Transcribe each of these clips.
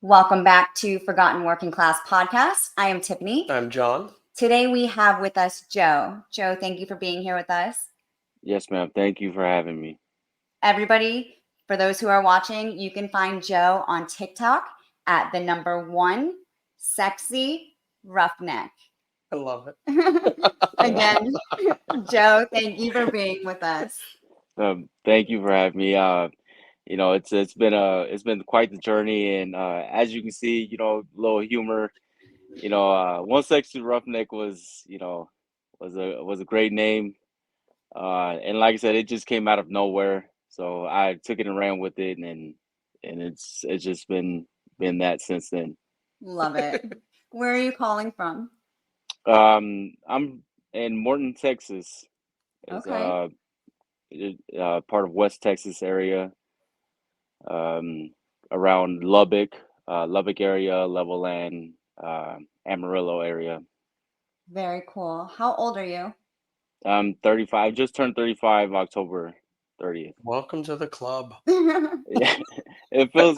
Welcome back to Forgotten Working Class Podcast. I am Tiffany. I'm John. Today we have with us Joe. Joe, thank you for being here with us. Yes, ma'am. Thank you for having me. Everybody, for those who are watching, you can find Joe on TikTok at the number 1 sexy roughneck. I love it. Again, Joe, thank you for being with us. Thank you for having me. It's been quite the journey, and as you can see, a little humor. One sexy roughneck was a great name, and like I said, it just came out of nowhere. So I took it and ran with it, and it's just been that since then. Love it. Where are you calling from? I'm in Morton, Texas. It's Okay. part of West Texas area, um, around Lubbock area, Levelland, Amarillo area. Very cool. How old are you? I'm 35. Just turned 35 October 30th. Welcome to the club. Yeah, it feels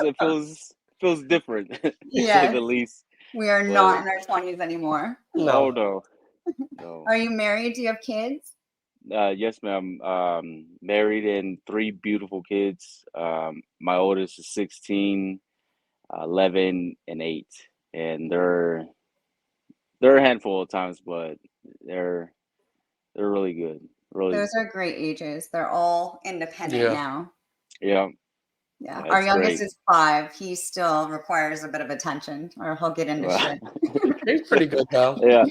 different to say Yes, the least. we are But not in our 20s anymore. oh No. no. Are you married? Do you have kids? Yes, ma'am. Married and three beautiful kids. My oldest is 16, 11, and 8, and they're a handful of times, but they're they're really good. Really, Those are great ages. They're all independent Yeah. now. yeah, Yeah. yeah, Our it's youngest great. is 5. He still requires a bit of attention or he'll get into shit. He's pretty good though. Yeah,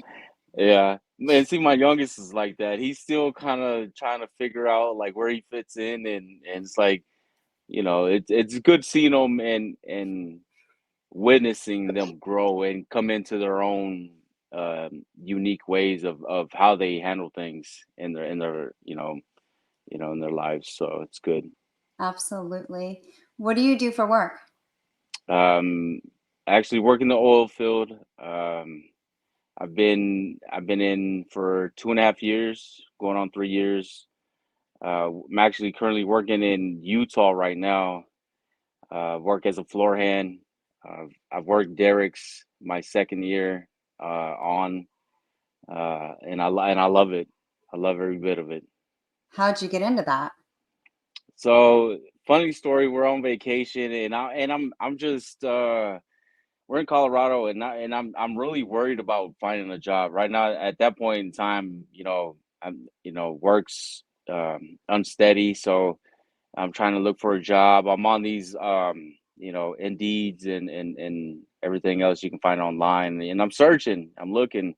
yeah. Man, see, my youngest is like that. He's still kind of trying to figure out like where he fits in, and it's like it's good seeing them and witnessing them grow and come into their own unique ways of how they handle things in their lives. So it's good. Absolutely. What do you do for work? Um, actually, work in the oil field. I've been in for 2.5 years, going on 3 years. I'm actually currently working in Utah right now. Work as a floor hand. I've worked derricks my second year on, and I love it. I love every bit of it. How'd you get into that? So funny story. We're on vacation, and I'm just we're in Colorado, and I'm really worried about finding a job right now. At that point in time, work's unsteady, so I'm trying to look for a job. I'm on these Indeeds and everything else you can find online, and I'm searching. I'm looking.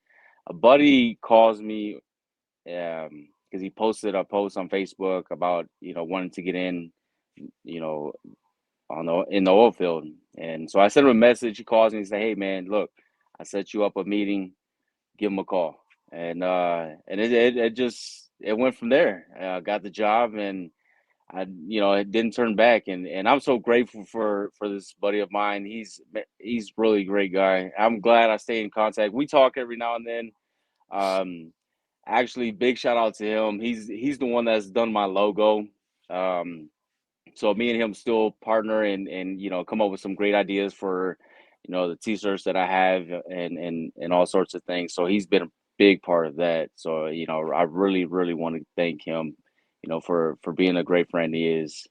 A buddy calls me because he posted a post on Facebook about wanting to get in, you know, in the oil field. And so I sent him a message. He calls me and say, "Hey man, look, I set you up a meeting. Give him a call." And it went from there. I got the job, and it didn't turn back. And I'm so grateful for this buddy of mine. He's really great guy. I'm glad I stay in contact. We talk every now and then. Um, Actually, big shout out to him. He's the one that's done my logo. Um, so me and him still partner and come up with some great ideas for the t-shirts that I have and all sorts of things. So he's been a big part of that. So I really want to thank him, for being a great friend he is.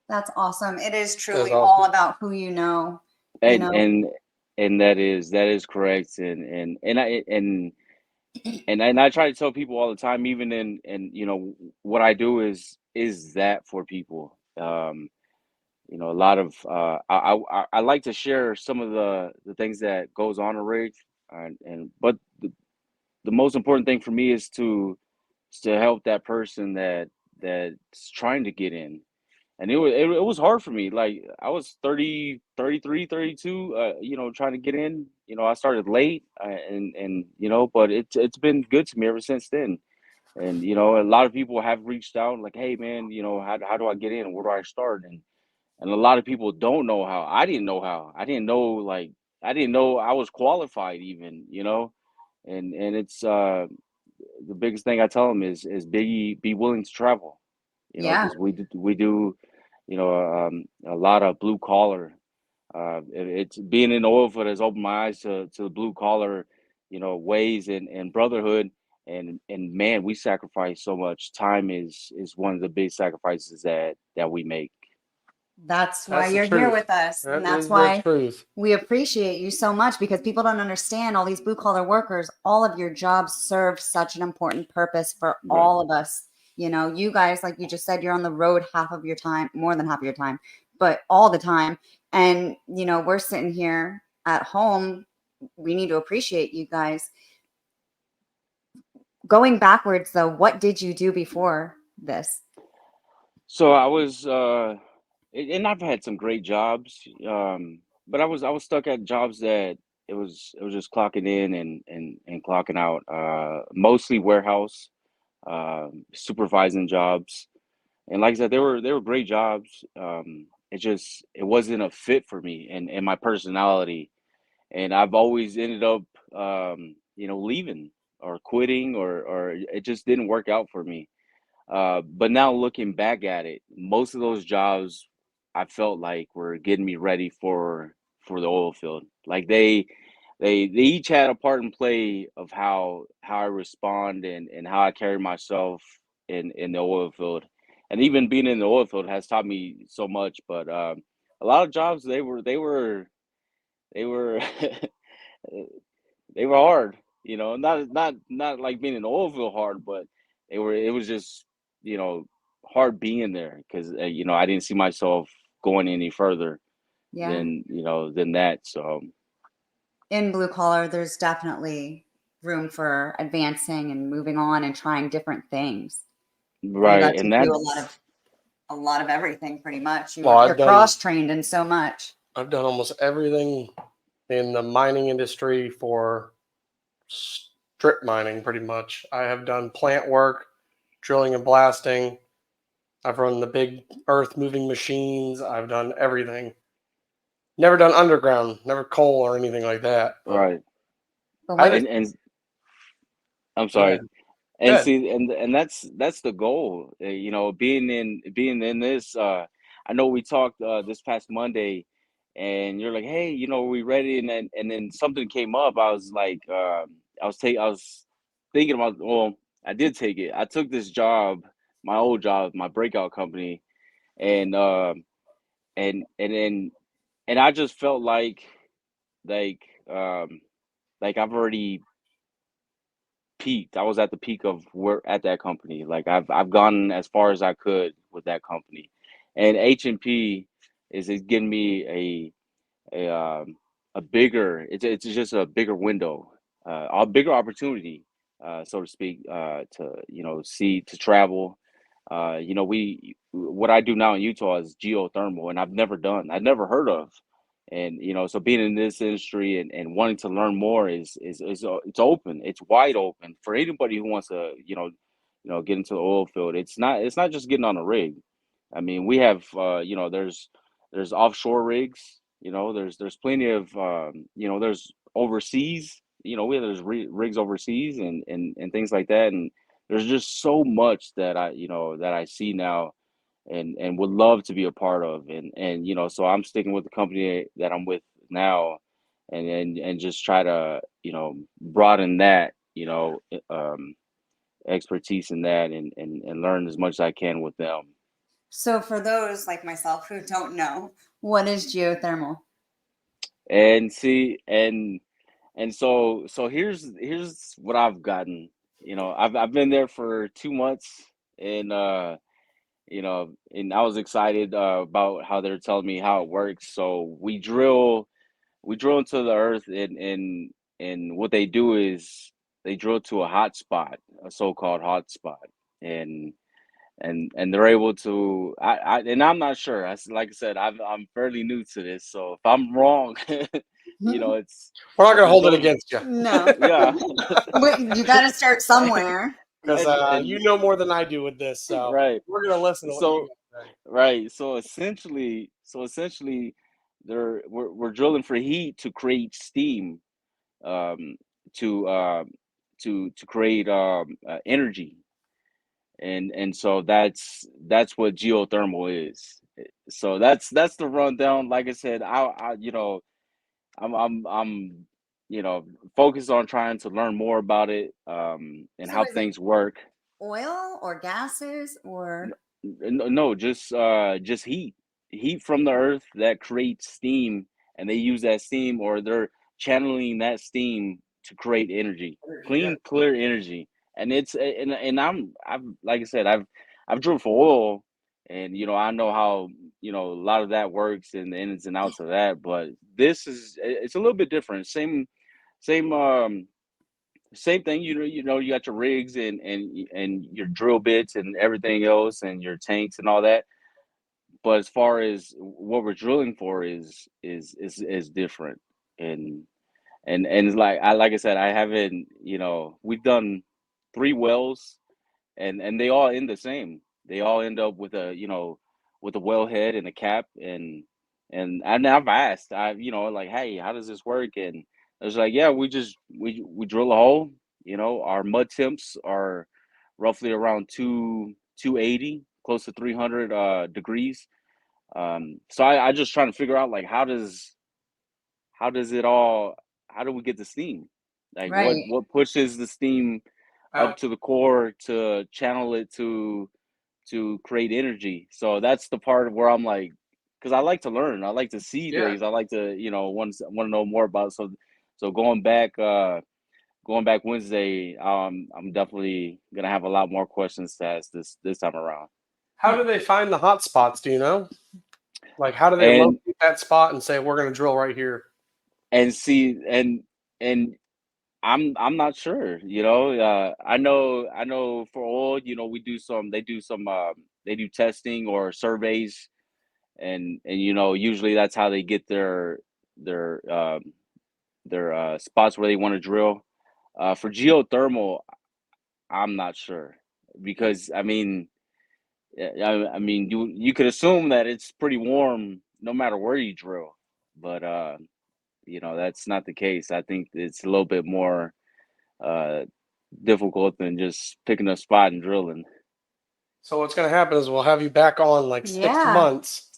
That's awesome. It is That's truly all awesome. about who you know, you And know. and and that is correct. And I try to tell people all the time, even in what I do is that for people. A lot of I like to share some of the things that goes on a rig, and but the most important thing for me is to help that person that's trying to get in. And it was hard for me. Like I was 30, 33, 32, trying to get in. I started late, and but it's been good to me ever since then. And a lot of people have reached out like, "Hey man, how do I get in? Where do I start?" And a lot of people don't know how. I didn't know how. I didn't know I was qualified even. And it's the biggest thing I tell them is be willing to travel, Yeah. because we do a lot of blue collar It's being in the oil field has opened my eyes to the blue collar, ways and brotherhood. And man, we sacrifice so much. Time is one of the big sacrifices that we make. That's why That's the you're here truth. with us. And That that's is the why truth. we appreciate you so much, because people don't understand, all these blue collar workers, all of your jobs serve such an important purpose for Right. all of us. You guys, like you just said, you're on the road half of your time, more than half of your time, but all the time. And, we're sitting here at home. We need to appreciate you guys. Going backwards, though, what did you do before this? So I was, and I've had some great jobs, but I was stuck at jobs that it was just clocking in and clocking out. Mostly warehouse, supervising jobs, and like I said, they were great jobs. It wasn't a fit for me and my personality, and I've always ended up, leaving or quitting, or it just didn't work out for me. But now looking back at it, most of those jobs I felt like were getting me ready for the oil field. Like they each had a part and play of how I respond and how I carry myself in the oil field. And even being in the oil field has taught me so much. But a lot of jobs they were they were hard, not like being in the oil field hard, but it was just, you know, hard being there because I didn't see myself going any further Yeah. than that. So In blue collar, there's definitely room for advancing and moving on and trying different things. They right, let you and do that's a lot of everything pretty much. Well, You're cross trained in so much. I've done almost everything in the mining industry for strip mining, pretty much. I have done plant work, drilling and blasting. I've run the big earth moving machines. I've done everything. Never done underground, never coal or anything like that. But right, But I what think, and I'm go ahead. sorry. Go And ahead. see, and that's the goal. Being in this. I know we talked this past Monday, and you're like, "Hey, we ready?" And then something came up. I was like, I was thinking about. Well, I did take it. I took this job, my old job, my breakout company, and then and I just felt like um like I've already peaked. I was at the peak of where at that company. Like I've gone as far as I could with that company, and H&P is giving me a bigger. It's just a bigger window, a bigger opportunity, so to speak, to see to travel. We what I do now in Utah is geothermal, and I've never heard of, and so being in this industry and wanting to learn more is it's open, it's wide open for anybody who wants to get into the oil field. It's not just getting on a rig. I mean, we have there's offshore rigs. There's plenty of there's overseas. There's rigs overseas and things like that, and there's just so much that I see now and would love to be a part of, and so I'm sticking with the company that I'm with now, and just try to broaden that expertise in that and learn as much as I can with them. So for those like myself who don't know, what is geothermal? And see, and so here's what I've gotten. I've been there for 2 months, and and I was excited about how they're telling me how it works. So we drill into the earth, and what they do is they drill to a hot spot, a so-called hot spot, and and they're able to. And I'm not sure. Like I said, I'm fairly new to this, so if I'm wrong, it's We're not I going to can hold it go. against you No. Yeah, But you got to start somewhere. because you and know more than I do with this. So right. we're going to listen to what you So got to say. right. So essentially, we're drilling for heat to create steam, um, to create energy, and so that's what geothermal is. So that's the rundown. Like I said, I you know, I'm you know, focused on trying to learn more about it, and So how is it things work. oil or gases or? No, just heat from the earth that creates steam, and they use that steam, or they're channeling that steam to create energy, clean, clear energy. And I've like I said, I've drilled for oil, and you know I know how you know a lot of that works and the ins and outs of that. But this is it's a little bit different. Same same thing, you know, you got your rigs and your drill bits and everything else and your tanks and all that. But as far as what we're drilling for is different. And and it's like I said, I haven't, you know, we've done 3 wells, and they all end the same. They all end up with a, you know, with a wellhead and a cap, and I've asked, you know, like, hey, how does this work? And it's like, yeah, we drill a hole. You know, our mud temps are roughly around 280, close to 300 degrees. So I just trying to figure out like how does it all how do we get the steam? Like Right. what pushes the steam up Out. to the core to channel it to create energy. So that's the part of where I'm like, because I like to learn, I like to see Yeah. things, I like to, you know, want to know more about it. So going back Wednesday, I'm definitely gonna have a lot more questions to ask this time around. How do they find the hot spots? Do you know? Like, how do they And locate that spot and say we're going to drill right here? see and I'm not sure, you know. I know for oil, you know, they do testing or surveys, and you know usually that's how they get their spots where they want to drill. For geothermal, I'm not sure because I mean, I mean you could assume that it's pretty warm no matter where you drill, but you know that's not the case. I think it's a little bit more uh, difficult than just picking a spot and drilling. So what's going to happen is we'll have you back on like six Yeah. months,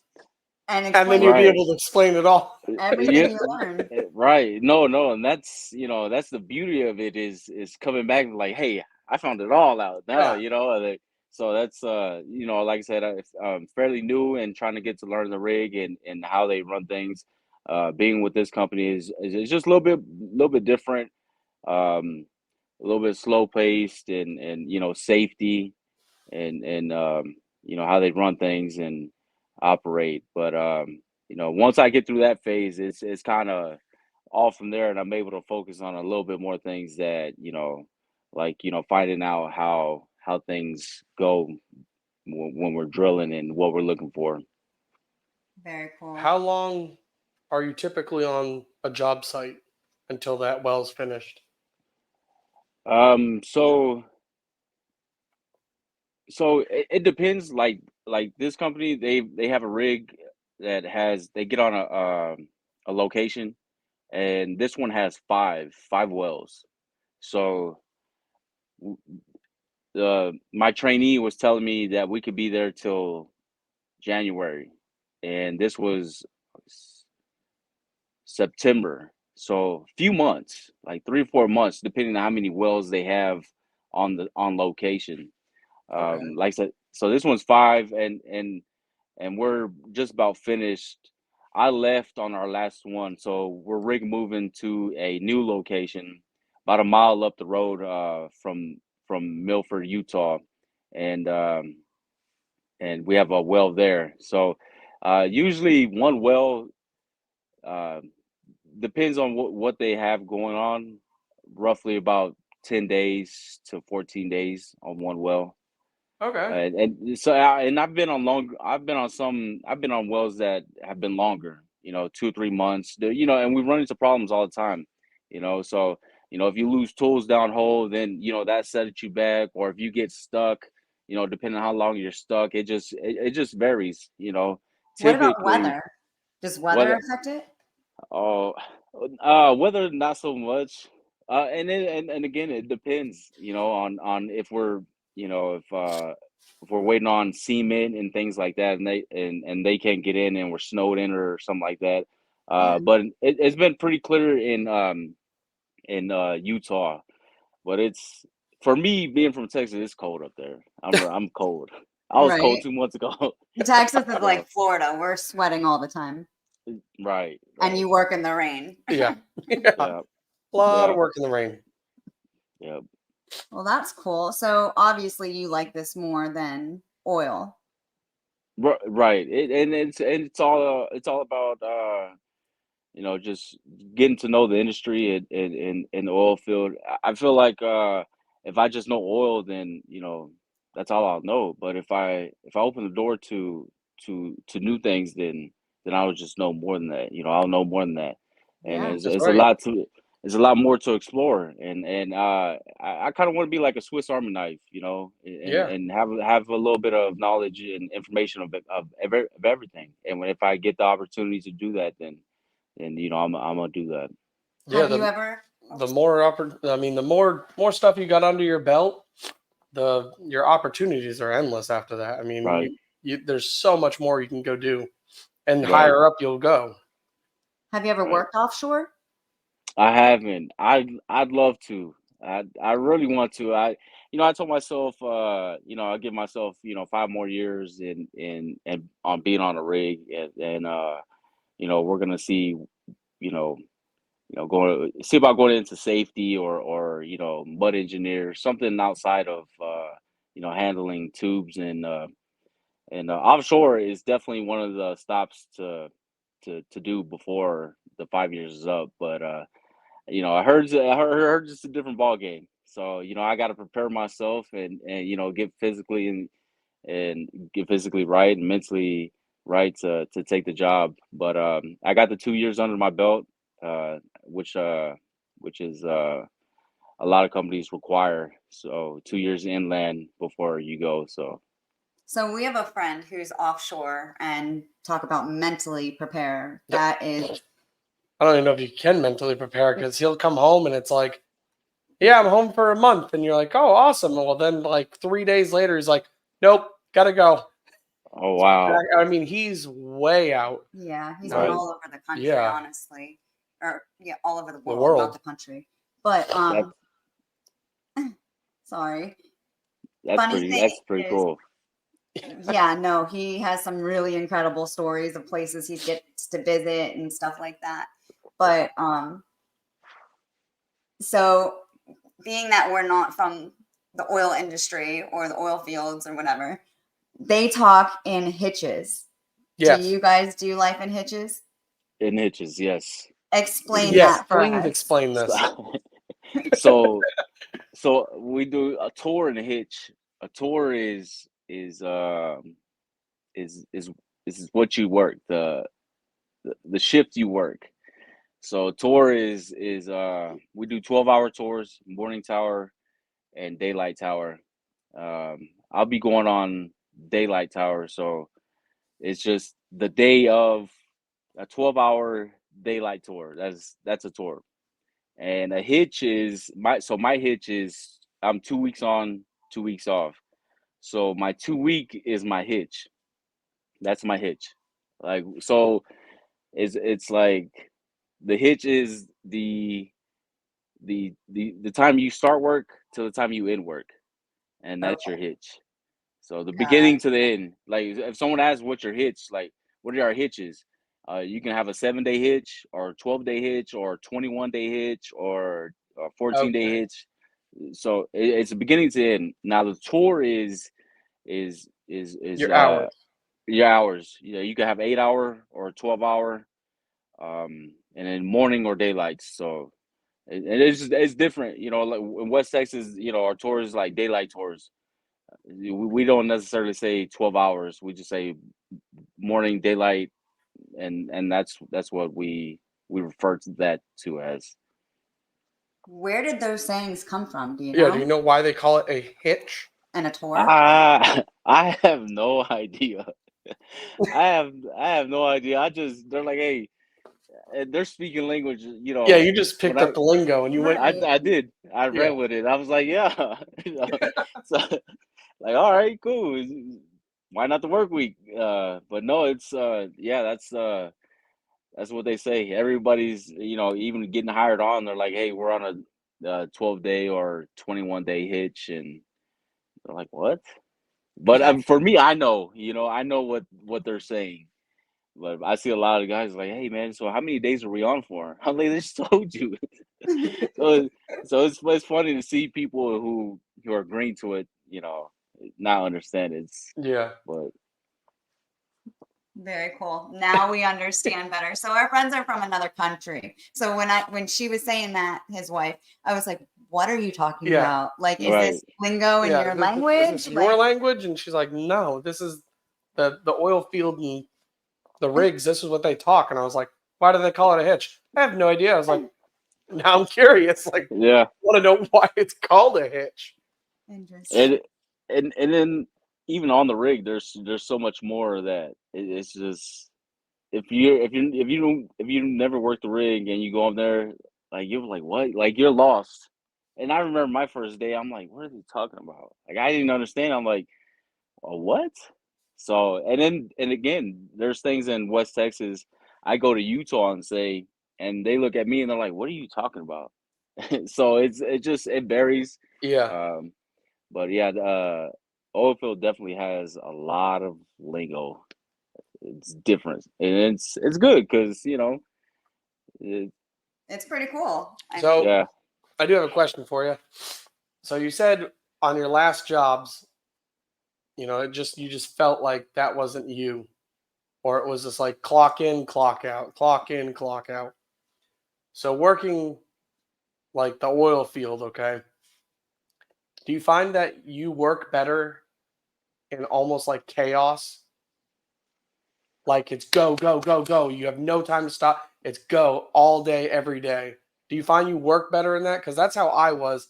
And and then explain you'll be Right. able to explain it all. Yeah, everything you learn. right. No, and that's, you know, that's the beauty of it is coming back like, hey, I found it all out now, Yeah. you know. So that's you know, like I said, I'm fairly new and trying to get to learn the rig and how they run things. Being with this company is just a little bit different. A little bit slow paced and you know safety and you know how they run things and operate. But you know, once I get through that phase, it's kind of all from there, and I'm able to focus on a little bit more things that you know, like you know, finding out how things go when we're drilling and what we're looking for. Very cool. How long are you typically on a job site until that well's finished? Um, so it depends. Like this company, they have a rig that has they get on a location, and this one has five wells. So my trainee was telling me that we could be there till January, and this was September. So a few months, like 3 or 4 months, depending on how many wells they have on location. Okay. Like I said, so this one's five, and we're just about finished. I left on our last one, so we're rig moving to a new location about a mile up the road from Milford, Utah, and and we have a well there. So usually one well uh, depends on what they have going on. Roughly about 10 days to 14 days on one well. Okay. And so and I've been on wells that have been longer, you know, 2 3 months, you know, and we run into problems all the time, you know. So you know if you lose tools down hole, then you know that sets you back, or if you get stuck, you know, depending on how long you're stuck, it just varies, you know. What about Typically weather? Does weather what affect it? oh whether not so much, and again it depends, you know, on if we're, you know, if if we're waiting on cement and things like that, and they can't get in, and we're snowed in or something like that. Yeah. But it's been pretty clear in Utah. But it's for me being from Texas, it's cold up there. I'm cold. I was cold Right. 2 months ago. Texas is So, like Florida. We're sweating all the time. right. And you work in the rain. Yeah. Yeah. A lot Yeah. of work in the rain. Yeah. Well, that's cool. So obviously you like this more than oil. Right. It's all about just getting to know the industry in the oil field. I feel like if I just know oil, then that's all I'll know. But if I open the door to new things, then I'll just know more than that. I'll know more than that, and Yeah. That's it's right. a lot more to explore. And I kind of want to be like a Swiss Army knife, Yeah. and have a little bit of knowledge and information of everything. And if I get the opportunity to do that, then I'm gonna do that. Yeah. Have you ever? The more stuff you got under your belt, your opportunities are endless after that. I mean, Right. there's so much more you can go do, and Right. higher up you'll go. Have you ever Right. worked offshore? I haven't. I'd love to. I really want to. I told myself, I'll give myself, 5 more years and on being on a rig, and we're gonna see, you know, going see about going into safety or mud engineer, something outside of handling tubes and offshore is definitely one of the stops to do before the 5 years is up, but. I heard it's a different ball game. So I got to prepare myself and get physically and get physically right and mentally right to take the job. But I got the 2 years under my belt, which is a lot of companies require. So 2 years inland before you go. So we have a friend who's offshore and talk about mentally prepare. That is I don't even know if you can mentally prepare because he'll come home and it's like, yeah, I'm home for a month, and you're like, oh, awesome. Well, then like 3 days later, he's like, nope, gotta go. Oh wow, I mean, he's way out. yeah, he's been right. all over the country, Yeah. honestly. Or yeah, all over the The world, not world. the country. But That's sorry. that's Funny pretty. thing That's pretty is, cool. yeah, no, he has some really incredible stories of places he gets to visit and stuff like that. But so being that we're not from the oil industry or the oil fields or whatever, they talk in hitches. Do Yes. you guys do life in hitches? In hitches, yes. Explain Yes. that for Please us. explain this. So so we do a tour and a hitch. A tour is what you work, the shift you work. So tour is we do 12-hour tours, morning tower and daylight tower. I'll be going on daylight tower, so it's just the day of a 12-hour daylight tour. That's a tour. And a hitch is my hitch is I'm 2 weeks on, 2 weeks off. So my 2 week is my hitch. That's my hitch. Like so it's like the hitch is the time you start work to the time you end work. And that's your Okay, hitch. So the got beginning to the end. Like if someone asks what's your hitch, like what are our hitches? You can have a 7-day hitch or a 12-day hitch or a 21-day hitch or a 14-day Okay. hitch. So it's a beginning to end. Now the tour is Your hours. your hours. You can have 8 hour or 12 hour, and then morning or daylight. So it's different. Like in West Texas, our tours like daylight tours. We don't necessarily say 12 hours. We just say morning daylight, and that's what we refer to that to as. Where did those sayings come from? Do you Yeah. Do you know? know why they call it a hitch? And a tour? I have no idea. I have no idea. They're like, hey, and they're speaking language. Yeah. You just When picked up the lingo and you went. I Right. did. I Yeah. ran with it. I was like, yeah. So Like, all right, cool. Why not the work week? But no, it's yeah, that's what they say. Everybody's, even getting hired on, they're like, hey, we're on a 12-day or 21-day hitch, and they're like, what? But Yeah. for me, I know what they're saying. But I see a lot of guys like, hey man, so how many days are we on for? I'm like, they just told you. so it's funny to see people who are agreeing to it, not understand it. Yeah. But Very cool. Now we understand better. So our friends are from another country. So when she was saying that, his wife, I was like, what are you talking Yeah. about? Like, is right, this lingo in Yeah. your Is language? this your language? And she's like, no, this is the oil field and the rigs. This is what they talk. And I was like, why do they call it a hitch? I have no idea. I was like, now I'm curious. Like, yeah. I want to know why it's called a hitch. Interesting. And and then even on the rig, there's so much more that it's just if you never worked the rig and you go up there, like you're like what, like you're lost. And I remember my first day, I'm like, what are they talking about? Like I didn't understand. I'm like, what? So and again, there's things in West Texas. I go to Utah and say, and they look at me and they're like, what are you talking about? So it varies. Yeah. Um, but yeah, Oilfield definitely has a lot of lingo. It's different, and it's good because it, It's pretty cool. I mean, So yeah, I do have a question for you. So you said on your last jobs, you just felt like that wasn't you, or it was just like clock in, clock out, clock in, clock out. So working like the oil field, okay, do you find that you work better in almost like chaos? Like it's go, go, go, go. You have no time to stop. It's go all day, every day. Do you find you work better in that? Because that's how I was.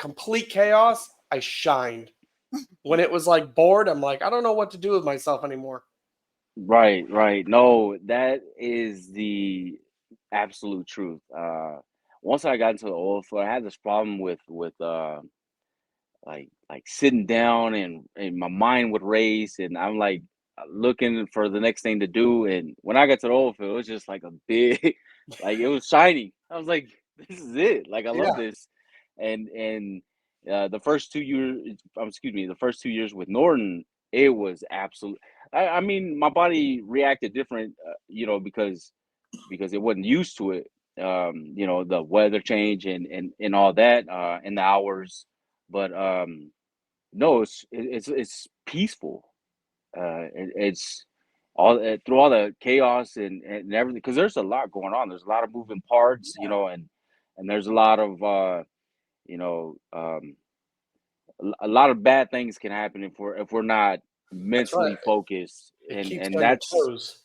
Complete chaos, I shined. When it was like bored, I'm like, I don't know what to do with myself anymore. right, right. No, that is the absolute truth. Once I got into the oil field, I had this problem with like sitting down and my mind would race and I'm like looking for the next thing to do. And when I got to the oil field, it was just like a big, like it was shiny. I was like, this is it. Like I love Yeah, this. And the first 2 years, excuse me, the first 2 years with Norton, it was absolute. I mean, my body reacted different, because it wasn't used to it. The weather change and all that, and the hours. But no, it's peaceful. It's all through all the chaos and everything because there's a lot going on. There's a lot of moving parts, and there's a lot of you know um, a lot of bad things can happen if we're not that's right. mentally focused, It keeps you and on your that's toes.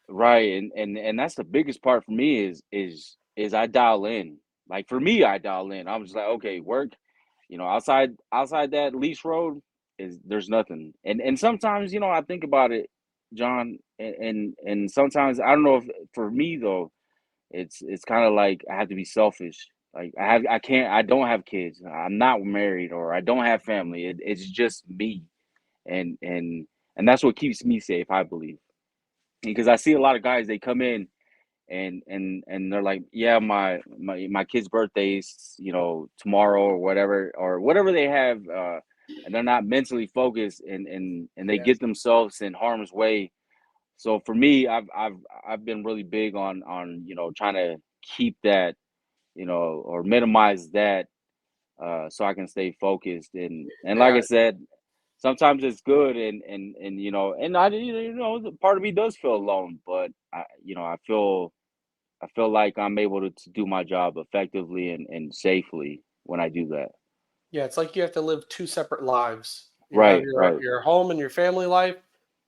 right, and that's the biggest part for me is I dial in. Like for me, I dial in. I'm just like, okay, work. Outside that lease road is there's nothing. And sometimes, I think about it, John, and sometimes I don't know if for me though, it's kind of like I have to be selfish. Like I don't have kids. I'm not married or I don't have family. It's just me, and and and that's what keeps me safe, I believe, because I see a lot of guys they come in and they're like, yeah, my kid's birthday's tomorrow or whatever they have, and they're not mentally focused and they Yes. get themselves in harm's way. So for me, I've been really big on trying to keep that, or minimize that, so I can stay focused and like Yeah. I said, sometimes it's good and and I the part of me does feel alone, but I feel like I'm able to do my job effectively and safely when I do that. Yeah, it's like you have to live two separate lives. You have Right, your right, your home and your family life,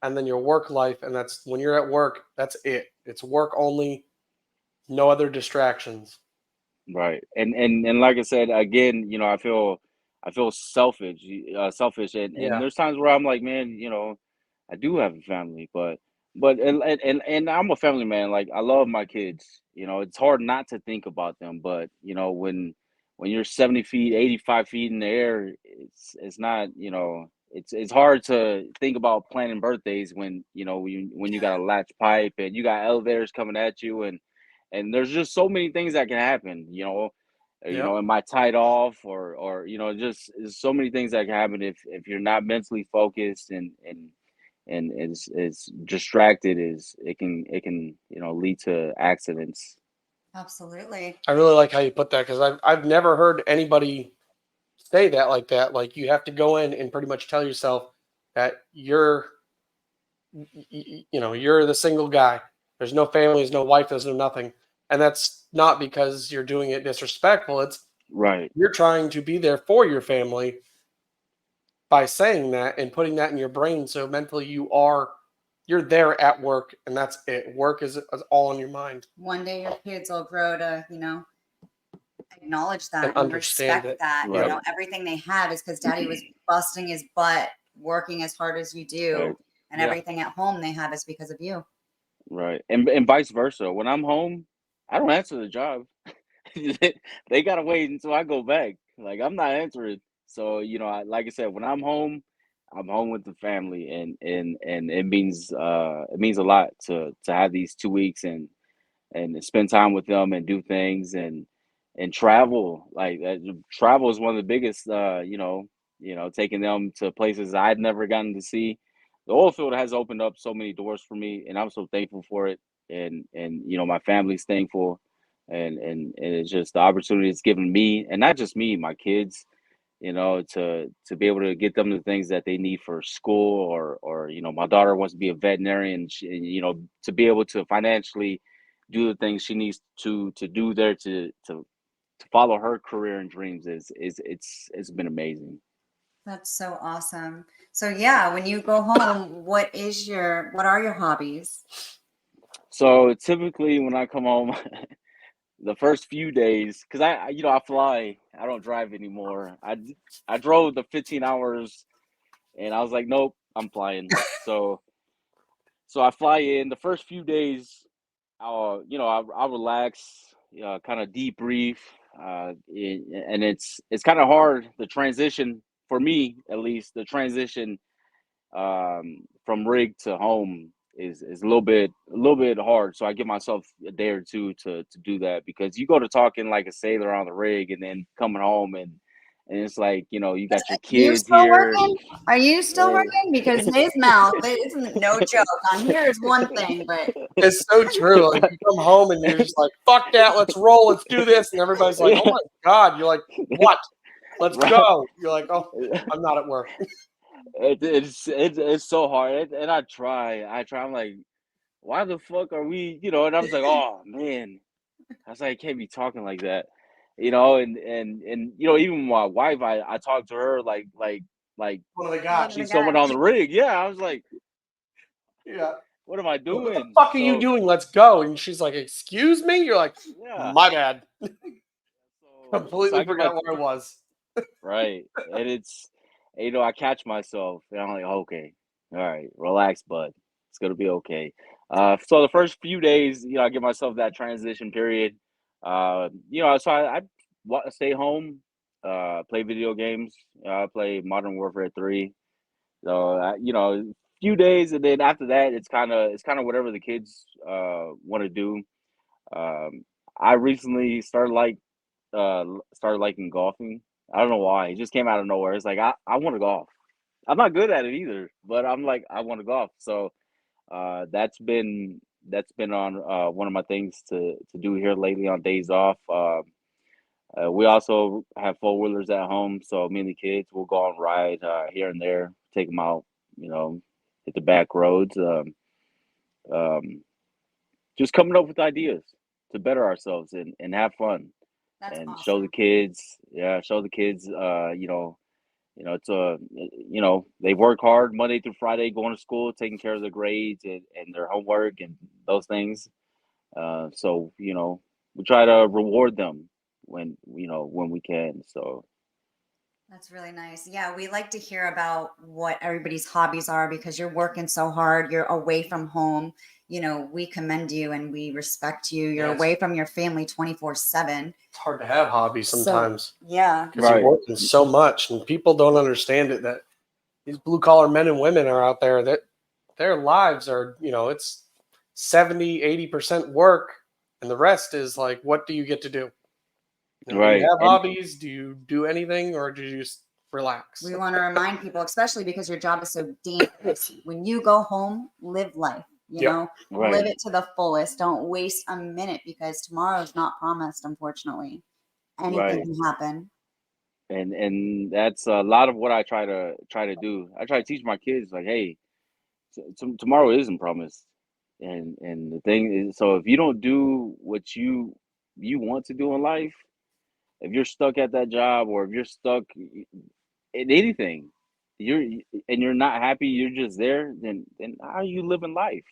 and then your work life, and that's when you're at work, that's it. It's work only, no other distractions. right. And like I said again, I feel selfish, and Yeah. there's times where I'm like, man, I do have a family, but and I'm a family man. Like I love my kids. It's hard not to think about them, but when you're 70 feet, 85 feet in the air, it's not. it's hard to think about planning birthdays when when you got a latch pipe and you got elevators coming at you, and there's just so many things that can happen. Yep. Am I tied off, or just there's so many things that can happen if you're not mentally focused and is distracted. It can lead to accidents. Absolutely. I really like how you put that, because I've never heard anybody say that like that. Like, you have to go in and pretty much tell yourself that you're you're the single guy. There's no family, there's no wife, there's no nothing. And that's not because you're doing it disrespectful. It's Right. you're trying to be there for your family by saying that and putting that in your brain, so mentally you're there at work, and that's it. Work is all on your mind. One day your kids will grow to, acknowledge that And and understand respect it. that. Right. Everything they have is because daddy was busting his butt, working as hard as you do. Right. And Yeah. everything at home they have is because of you. Right. And vice versa. When I'm home, I don't answer the job. They gotta wait until I go back. Like, I'm not answering. So, like I said, when I'm home with the family, and it means a lot to have these 2 weeks and spend time with them and do things and travel. Like, travel is one of the biggest, taking them to places I'd never gotten to see. The oil field has opened up so many doors for me, and I'm so thankful for it. And my family's thankful, and it's just the opportunity it's given me, and not just me, my kids, to be able to get them the things that they need for school, or my daughter wants to be a veterinarian. To be able to financially do the things she needs to do there to follow her career and dreams it's been amazing. That's so awesome. So yeah, when you go home, what are your hobbies? So typically when I come home, the first few days, because I fly, I don't drive anymore. I drove the 15 hours, and I was like, nope, I'm flying. So I fly in. The first few days, I'll relax, kind of debrief, and it's kind of hard, the transition for me, at least the transition from rig to home is a little bit hard. So I give myself a day or two to do that, because you go to talking like a sailor on the rig, and then coming home, and it's like, you got your You kids still here. working? Are you still working? Because his mouth isn't no joke. On here is one thing, but It's so true. Like, you come home and you're just like, fuck that, let's roll, let's do this. And everybody's like, oh my God. You're like, what? Let's Right. go. You're like, oh, I'm not at work. It's so hard, and I try. I'm like, why the fuck are we? And I was like, oh man, I was like, I can't be talking like that, and even my wife, I talk to her like One of the one guys. of the she's someone guys. on the rig. Yeah, I was like, Yeah. what am I What the doing? fuck are you So doing? Let's go. And she's like, excuse me? You're like, yeah, my bad. so I Completely give my forgot where I was. right, and I catch myself, and I'm like, okay, all right, relax, bud. It's gonna be okay. So the first few days, I give myself that transition period. So I stay home, play video games. I play Modern Warfare 3. So few days, and then after that, it's kind of whatever the kids want to do. Um, I recently started liking golfing. I don't know why. It just came out of nowhere. It's like I want to golf. I'm not good at it either, but I'm like, I want to golf. So that's been on one of my things to do here lately on days off. We also have four wheelers at home, so me and the kids will go on ride here and there, take them out, hit the back roads. Um, just coming up with ideas to better ourselves and have fun, That's and show the awesome. kids, it's they work hard Monday through Friday, going to school, taking care of their grades and their homework and those things. So we try to reward them when we can. So That's really nice. Yeah, we like to hear about what everybody's hobbies are because you're working so hard. You're away from home. We commend you and we respect you. You're Yes. away from your family 24/7. It's hard to have hobbies So, sometimes yeah. because you're right, working so much, and people don't understand it, that these blue collar men and women are out there that their lives are, it's 70-80% work, and the rest is like, what do you get to do? Do you Right. have And hobbies? Do you do anything, or do you just relax? We want to remind people, especially because your job is so dangerous. When you go home, live life. Yep. right. Live it to the fullest. Don't waste a minute because tomorrow is not promised. Unfortunately, anything Right. can happen. And that's a lot of what I try to do. I try to teach my kids like, hey, tomorrow isn't promised, and the thing is, so if you don't do what you want to do in life, if you're stuck at that job or if you're stuck in anything, you're and you're not happy, you're just there, then how are you living life?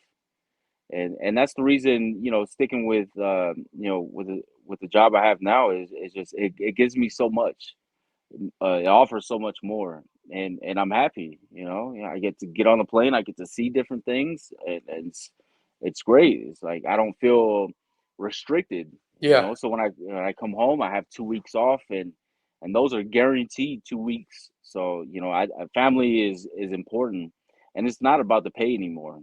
And that's the reason, sticking with with the job I have now is just it gives me so much. It offers so much more, and I'm happy. I get to get on the plane, I get to see different things, and it's great. It's like I don't feel restricted. Yeah. So when I come home, I have 2 weeks off, and those are guaranteed 2 weeks. So family is important, and it's not about the pay anymore.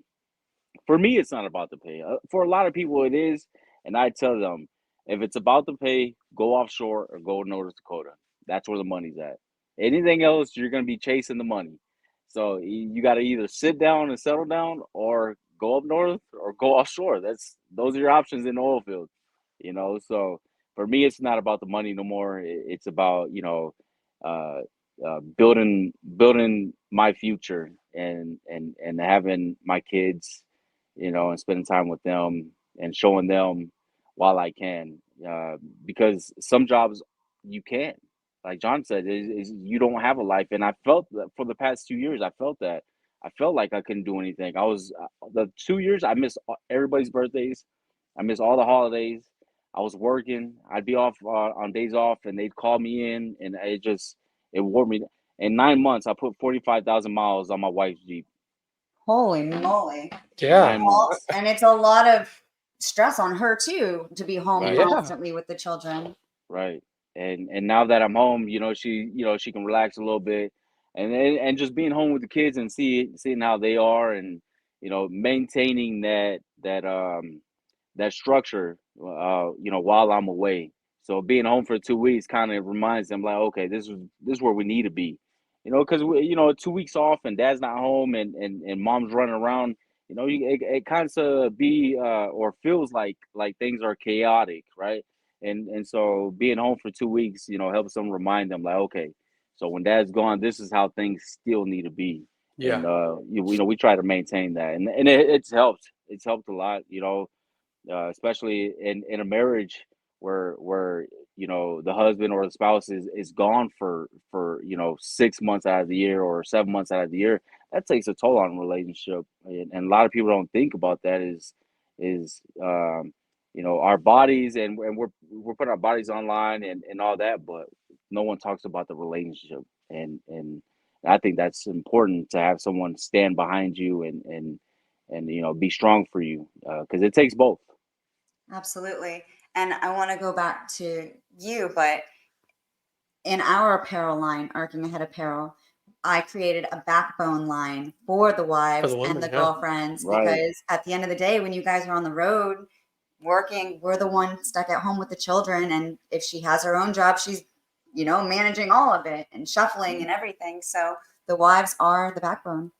For me, it's not about the pay. For a lot of people, it is, and I tell them, if it's about the pay, go offshore or go to North Dakota. That's where the money's at. Anything else, you're gonna be chasing the money. So you got to either sit down and settle down, or go up north, or go offshore. Those are your options in the oil field. So for me, it's not about the money no more. It's about uh, building my future, and having my kids, and spending time with them and showing them while I can. Because some jobs you can't, like John said, is you don't have a life. And I felt that for the past 2 years. I felt like I couldn't do anything. I was the 2 years I missed everybody's birthdays. I missed all the holidays. I was working. I'd be off on days off, and they'd call me in, and it wore me. In 9 months, I put 45,000 miles on my wife's Jeep. Holy moly! Yeah. 9 months. And it's a lot of stress on her too to be home Right. Yeah. constantly with the children. Right. And now that I'm home, she can relax a little bit, and just being home with the kids and seeing how they are, and maintaining that structure, while I'm away. So being home for 2 weeks kind of reminds them, like, okay, this is where we need to be. Because 2 weeks off and dad's not home, and mom's running around. It kind of or feels like things are chaotic, right? And so being home for 2 weeks, helps them, remind them, like, okay, so when dad's gone, this is how things still need to be. Yeah. And we try to maintain that, and it's helped. It's helped a lot, especially in a marriage where the husband or the spouse is gone for 6 months out of the year or 7 months out of the year. That takes a toll on a relationship, and a lot of people don't think about that. Is our bodies, and we're putting our bodies online, and all that, but no one talks about the relationship. And I think that's important, to have someone stand behind you, and be strong for you, because it takes both. Absolutely. And I want to go back to you, but in our apparel line, Arcing Ahead Apparel, I created a backbone line for the For wives the and women, the yeah. girlfriends Right. because at the end of the day, when you guys are on the road working, we're the one stuck at home with the children. And if she has her own job, she's, managing all of it and shuffling and everything. So the wives are the backbone and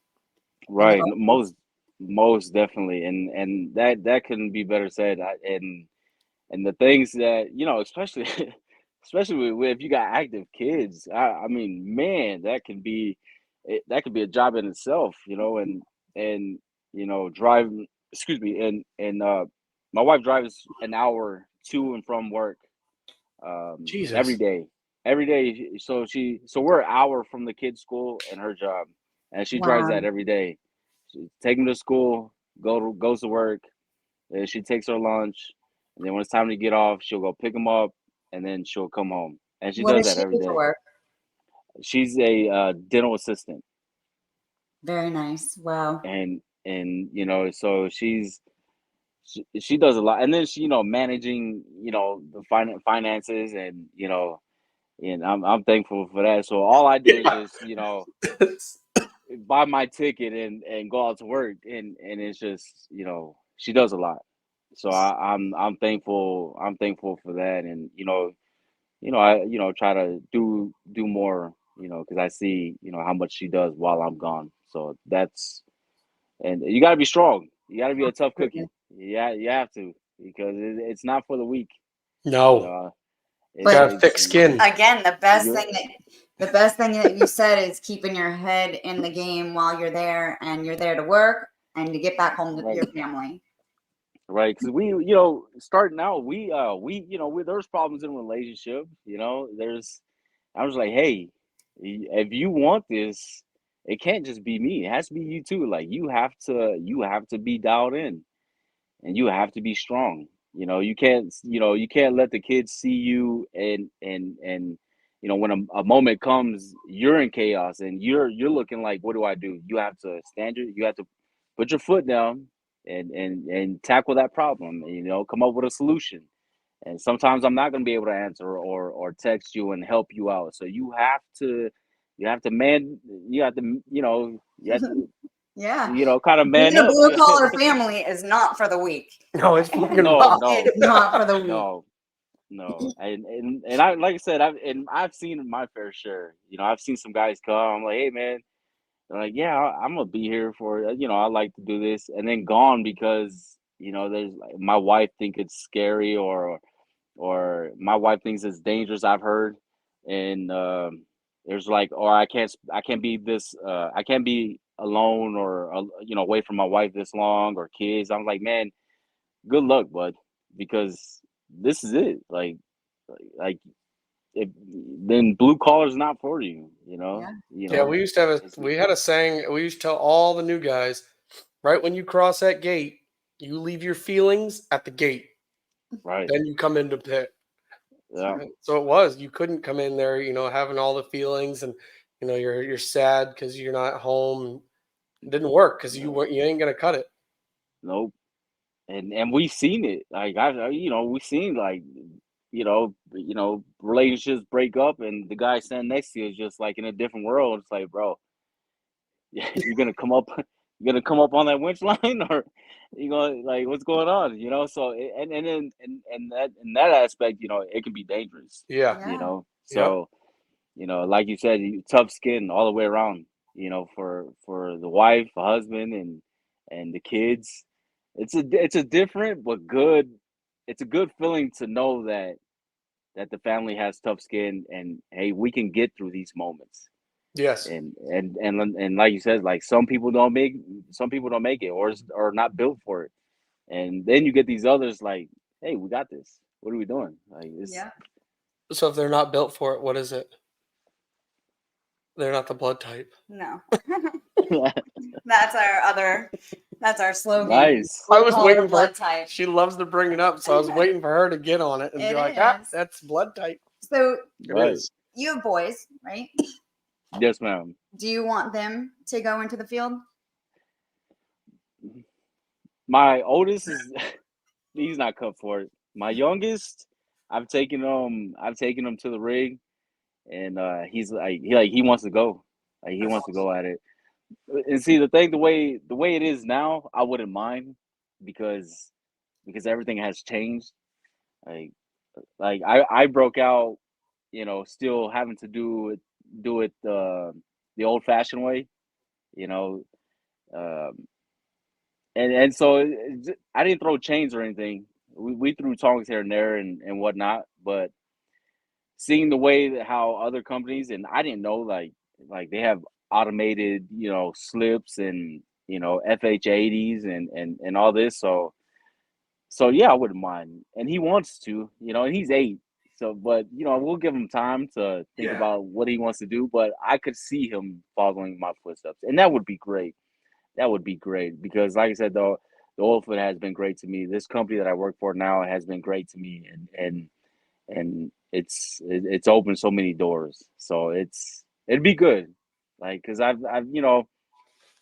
the Right. girlfriends. Most definitely, and that couldn't be better said. And the things that, especially especially if you got active kids, I mean, man, that could be a job in itself, and driving, excuse me, and my wife drives an hour to and from work, every Jesus. day. Every day. So we're an hour from the kids' school and her job, and she drives that Wow. every day. She take them to school, goes to work. And she takes her lunch, and then when it's time to get off, she'll go pick them up, and then she'll come home. And she What does does that she every do for day. work? She's a dental assistant, Very nice. Wow. and so she does a lot, and then she, managing, the finances, and I'm thankful for that. So all I do is just, buy my ticket and go out to work, and it's just, she does a lot. So I'm thankful. I'm thankful for that, and I try to do more, because I see how much she does while I'm gone. So that's, and you got to be strong. You got to be a tough cookie. Yeah, you have to, because it's not for the weak. You No, know, But got thick skin. again, the best you're thing that you said is keeping your head in the game while you're there, and you're there to work and to get back home to right. your family. Right, because we, starting out, there's problems in relationship. I was like, hey, if you want this, it can't just be me. It has to be you too. Like, you have to be dialed in, and you have to be strong. You can't let the kids see you, and when a moment comes, you're in chaos, and you're looking like, what do I do? You have to put your foot down, and tackle that problem. Come up with a solution. And sometimes I'm not going to be able to answer or text you and help you out. So you have to Yeah. kind of man Being a up. blue collar family is not for the weak. No, it's fucking No, rough. no, It's not for the weak. no, no. And I, like I said, I've seen my fair share. I've seen some guys come. I'm like, hey man, they're like, yeah, I'm gonna be here for, I like to do this, and then gone because there's like, my wife think it's scary, or my wife thinks it's dangerous. I've heard, and there's like, or I can't be alone, or away from my wife this long, or kids. I'm like, man, good luck, bud, because this is it. Like if then blue collar is not for you. Yeah. Yeah, It's we had a saying. We used to tell all the new guys, right when you cross that gate, you leave your feelings at the gate. right. Then you come into pit. Yeah. So it was. You couldn't come in there, having all the feelings, and you're sad because you're not home. It didn't work because No, you ain't gonna cut it. nope. And we've seen it. Like we've seen, like, relationships break up, and the guy standing next to you is just like in a different world. It's like, bro, you're gonna come up, you're gonna come up on that winch line, or you gonna, like, what's going on? So and then and that in that aspect, it can be dangerous. Yeah. Yeah. Yep. So like you said, tough skin all the way around. For the wife, the husband, and the kids. It's a different but good. It's a good feeling to know that the family has tough skin, and hey, we can get through these moments. Yes. And like you said, like, some people don't make it, or not built for it. And then you get these others like, hey, we got this. What are we doing? Like, it's Yeah. So if they're not built for it, what is it? They're not the blood type. No. That's our slogan. nice. I Blue was collar waiting for her. blood type. She loves to bring it up, so I was waiting for her to get on it and be It like, is. that's blood type. So It Right. is. you have boys, right? Yes, ma'am. Do you want them to go into the field? My oldest is he's not cut for it. My youngest, I've taken him to the rig, and he's like, he wants to go. Like, he wants to go at it. And see, the way it is now, I wouldn't mind, because everything has changed. Like I broke out, still having to do it the old fashioned way, you know. Um, and so I didn't throw chains or anything. We threw tongs here and there, and whatnot, but seeing the way that how other companies, and I didn't know, like they have automated, slips, and FH80s, and all this. So yeah, I wouldn't mind, and he wants to, and he's 8. So, but we'll give him time to think Yeah. about what he wants to do. But I could see him following my footsteps, and that would be great. That would be great, because, like I said, though, the oil field has been great to me. This company that I work for now has been great to me, and it's opened so many doors. So it'd be good, like, because I've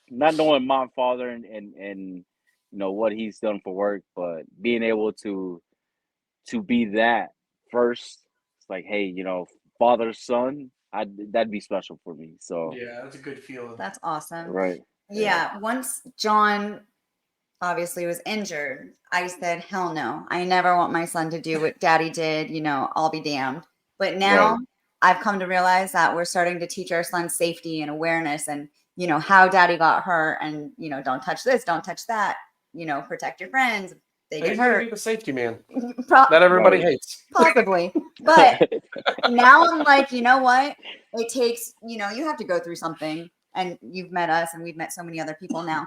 not knowing my father, and what he's done for work, but being able to be that first. It's like, hey, father son, that'd be special for me. So Yeah, that's a good feeling. That's awesome. right. Yeah. Once John obviously was injured, I said, hell no. I never want my son to do what daddy did. I'll be damned. But now Right. I've come to realize that we're starting to teach our son safety and awareness and, how daddy got hurt and, don't touch this, don't touch that, protect your friends. They get He's gonna hurt. be the safety man Pro- that everybody Right. hates. Possibly. But now I'm like, you know what? It takes, you have to go through something. And you've met us and we've met so many other people now.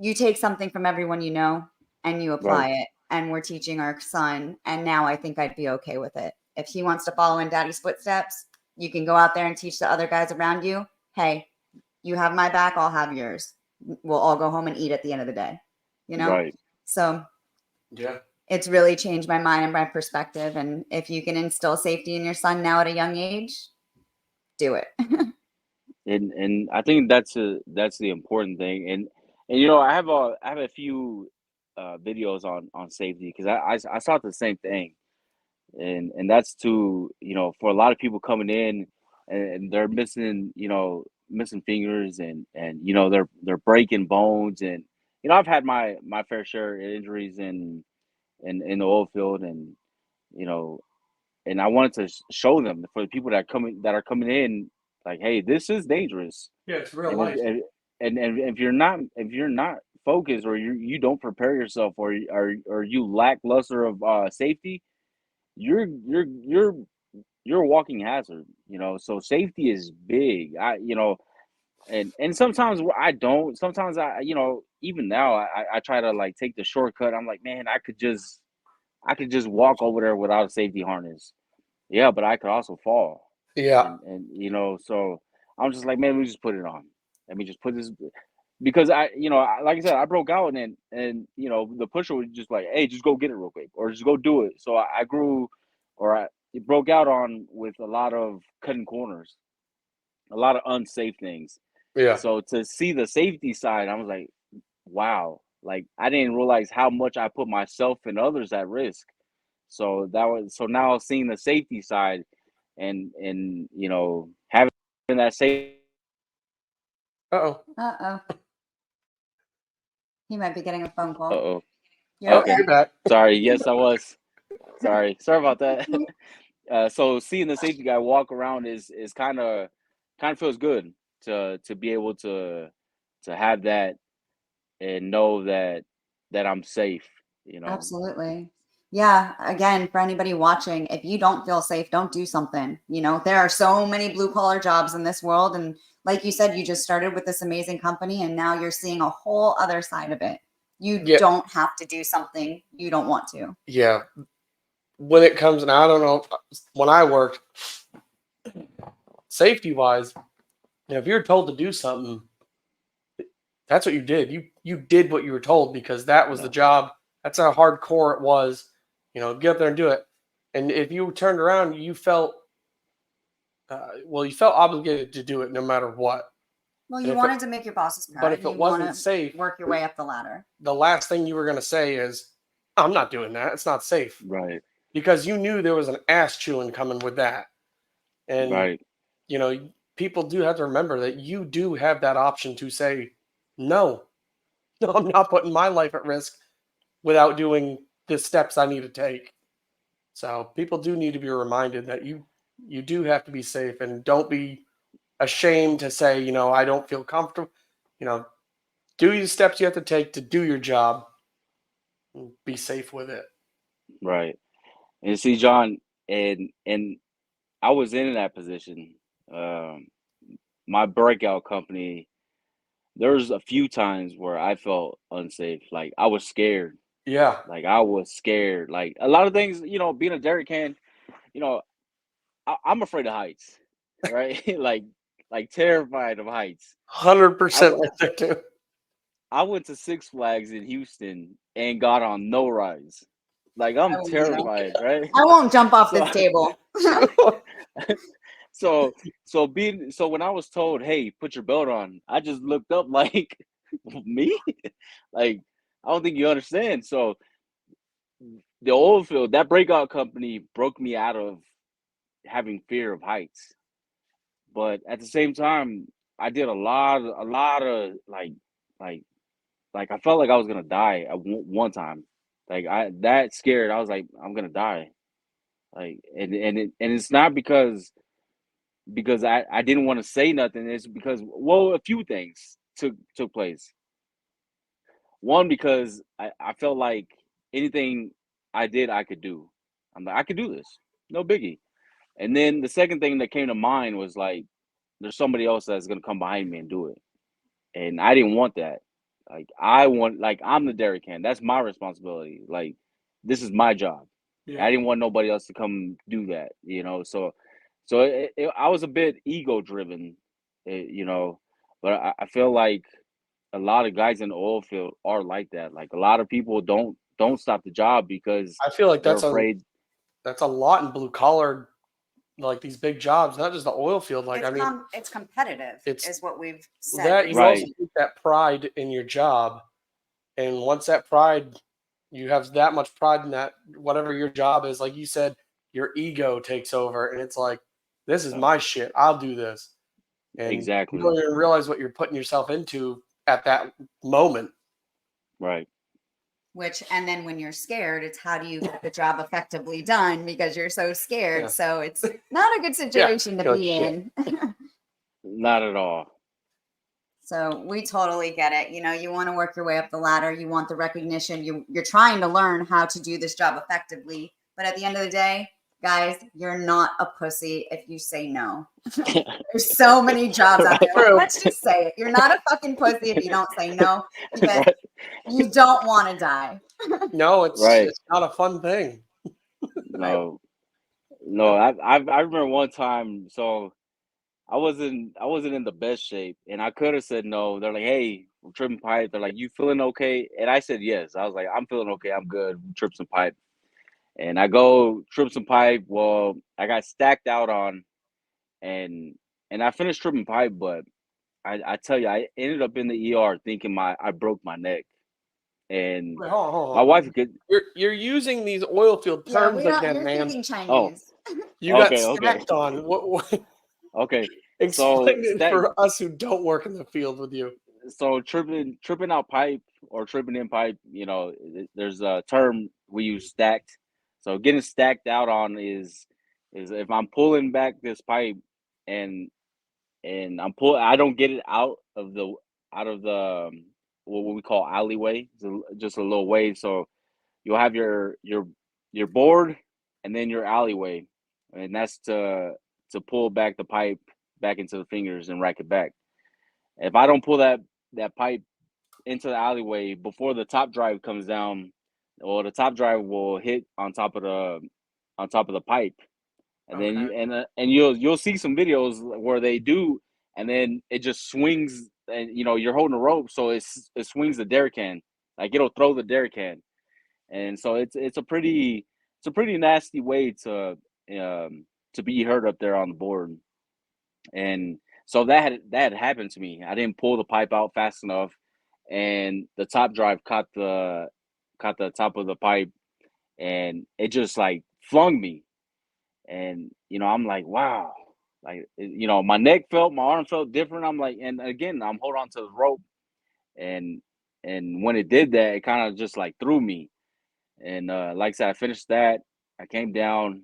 You take something from everyone and you apply Right. it. And we're teaching our son. And now I think I'd be okay with it. If he wants to follow in daddy's footsteps, you can go out there and teach the other guys around you. Hey, you have my back, I'll have yours. We'll all go home and eat at the end of the day. Right. So Yeah. it's really changed my mind and my perspective. And if you can instill safety in your son now at a young age, do it. And I think that's the important thing. And I have a few videos on safety because I saw the same thing. And that's to, for a lot of people coming in and they're missing, missing fingers and they're breaking bones. And I've had my fair share of injuries in the oil field. And you know and I wanted to show them, for the people that are coming in, like, hey, this is dangerous. Yeah, it's real And if life. and if you're not focused, or you don't prepare yourself, or you lack luster of safety, you're you're a walking hazard. So safety is big. And sometimes I don't. Sometimes even now I try to like take the shortcut. I'm like, man, I could just walk over there without a safety harness. Yeah, but I could also fall. Yeah. And so I'm just like, man, let me just put it on. Let me just put this, because like I said, I broke out, and the pusher was just like, hey, just go get it real quick, or just go do it. So I grew, or I it broke out on with a lot of cutting corners, a lot of unsafe things. Yeah. So to see the safety side, I was like, wow, like I didn't realize how much I put myself and others at risk. So now seeing the safety side, and having that safety. Uh-oh. Uh-oh. He might be getting a phone call. Uh-oh. You're Oh, okay? Okay. you're back. Sorry. Yes, I was. Sorry about that. So seeing the safety guy walk around is kind of feels good to be able to have that and know that I'm safe. Absolutely. Yeah. Again, for anybody watching, if you don't feel safe, don't do something. There are so many blue collar jobs in this world. And like you said, you just started with this amazing company and now you're seeing a whole other side of it. You Yeah. don't have to do something you don't want to. Yeah. When it comes, and I don't know, when I worked, safety wise, if you're told to do something, that's what you did. You did what you were told because that was the Yeah. job. That's how hardcore it was. Get up there and do it. And if you turned around, you felt you felt obligated to do it no matter what. Well, And you wanted to make your bosses but proud if and it you want wasn't to safe, work your way up the ladder. the last thing you were going to say is, "I'm not doing that. It's not safe," Right. because you knew there was an ass chewing coming with that. And Right. you know, people do have to remember that you do have that option to say, "No, no, I'm not putting my life at risk without doing the steps I need to take." So people do need to be reminded that you do have to be safe, and don't be ashamed to say, I don't feel comfortable. You know, do the steps you have to take to do your job and be safe with it. Right. And see, John, and I was in that position. Um, my breakout company, there's a few times where I felt unsafe. Like I was scared. Yeah, Like I was scared. Like a lot of things, being a dairy can, you know, I'm afraid of heights, right? like terrified of heights. I 100% w- right there too. I went to Six Flags in Houston and got on no rise. Like I'm I wouldn't do that. terrified, right? I won't jump off So this table. so when I was told, "Hey, put your belt on," I just looked up like, me? Like I don't think you understand. So the oil field, that breakout company broke me out of having fear of heights. but at the same time, I did a lot of like I felt like I was gonna die at one time. Like I that scared. I was like, I'm gonna die. Like and it's not because I didn't want to say nothing. It's because well, a few things took place. One, because I felt like anything I did I could do. I'm like, I could do this. No biggie. And then the second thing that came to mind was like there's somebody else that's gonna come behind me and do it. And I didn't want that. Like I'm the dairy can. That's my responsibility. Like this is my job. I Yeah. didn't want nobody else to come do that, you know. So I was a bit ego driven, you know, but I feel like a lot of guys in the oil field are like that. Like a lot of people don't stop the job because I feel like they're afraid. that's a lot in blue collar, like these big jobs, not just the oil field. Like, It's I mean, it's competitive, it's is what we've said. that you recently. also Right. take that pride in your job. And once that pride, you have that much pride in that, whatever your job is, like you said, your ego takes over and it's like, this is my shit. I'll do this. And you Exactly. don't even realize what you're putting yourself into at that moment. Right. Which, and then when you're scared, it's how do you get the job effectively done because you're so scared. Yeah. So it's not a good situation to you're like, be shit. in. Not at all. So we totally get it. You know, you want to work your way up the ladder. You want the recognition. You're trying to learn how to do this job effectively. But at the end of the day, guys, you're not a pussy if you say no. There's so many jobs out there. Like, True. let's just say it. You're not a fucking pussy if you don't say no because Right. you don't want to die. No, Right. it's not a fun thing. No. No, I remember one time, so I wasn't in the best shape, and I could have said no. They're like, "Hey, we're tripping pipe." They're like, "You feeling okay?" And I said yes. I was like, "I'm feeling okay. I'm good." We trip some pipe, and I go trip some pipe. Well, I got stacked out on, and I finished tripping pipe, but I tell you, I ended up in the ER thinking I broke my neck, and Wait, hold my on. wife could. You're using these oil field Yeah, terms we don't. again, You're man. speaking Oh, Chinese. You got okay. stacked on. What Okay. So explain it for us who don't work in the field with you. tripping out pipe or tripping in pipe, you know, there's a term we use stacked. So getting stacked out on is if I'm pulling back this pipe and I don't get it out of the what we call alleyway. It's just a little way. So you'll have your board and then your alleyway, and that's to pull back the pipe back into the fingers and rack it back. If I don't pull that pipe into the alleyway before the top drive comes down, or the top drive will hit on top of the pipe, and then Okay. you'll see some videos where they do, and then it just swings, and you know you're holding a rope, so it swings the dairy can, like it'll throw the dairy can, and so it's a pretty nasty way to be hurt up there on the board, and so that had happened to me. I didn't pull the pipe out fast enough, and the top drive caught the top of the pipe, and it just like flung me. And you know, I'm like, wow, like you know, my neck felt, my arm felt different. I'm like, and again, I'm holding on to the rope, and when it did that, it kind of just like threw me. And like I said, I finished that. I came down,